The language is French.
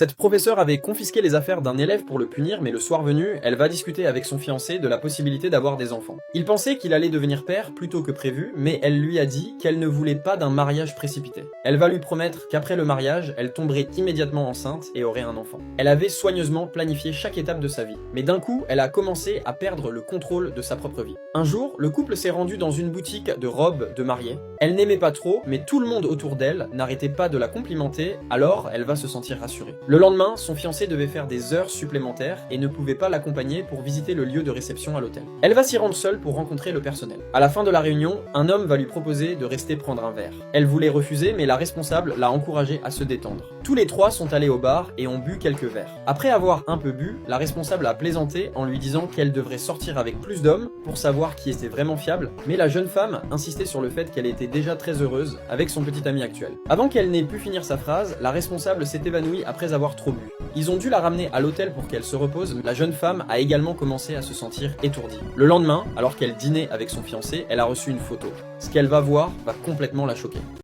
Cette professeure avait confisqué les affaires d'un élève pour le punir, mais le soir venu, elle va discuter avec son fiancé de la possibilité d'avoir des enfants. Il pensait qu'il allait devenir père plus tôt que prévu, mais elle lui a dit qu'elle ne voulait pas d'un mariage précipité. Elle va lui promettre qu'après le mariage, elle tomberait immédiatement enceinte et aurait un enfant. Elle avait soigneusement planifié chaque étape de sa vie, mais d'un coup, elle a commencé à perdre le contrôle de sa propre vie. Un jour, le couple s'est rendu dans une boutique de robes de mariée. Elle n'aimait pas trop, mais tout le monde autour d'elle n'arrêtait pas de la complimenter, alors elle va se sentir rassurée. Le lendemain, son fiancé devait faire des heures supplémentaires et ne pouvait pas l'accompagner pour visiter le lieu de réception à l'hôtel. Elle va s'y rendre seule pour rencontrer le personnel. À la fin de la réunion, un homme va lui proposer de rester prendre un verre. Elle voulait refuser, mais la responsable l'a encouragée à se détendre. Tous les trois sont allés au bar et ont bu quelques verres. Après avoir un peu bu, la responsable a plaisanté en lui disant qu'elle devrait sortir avec plus d'hommes pour savoir qui était vraiment fiable, mais la jeune femme insistait sur le fait qu'elle était déjà très heureuse avec son petit ami actuel. Avant qu'elle n'ait pu finir sa phrase, la responsable s'est évanouie après avoir trop bu. Ils ont dû la ramener à l'hôtel pour qu'elle se repose, mais la jeune femme a également commencé à se sentir étourdie. Le lendemain, alors qu'elle dînait avec son fiancé, elle a reçu une photo. Ce qu'elle va voir va complètement la choquer.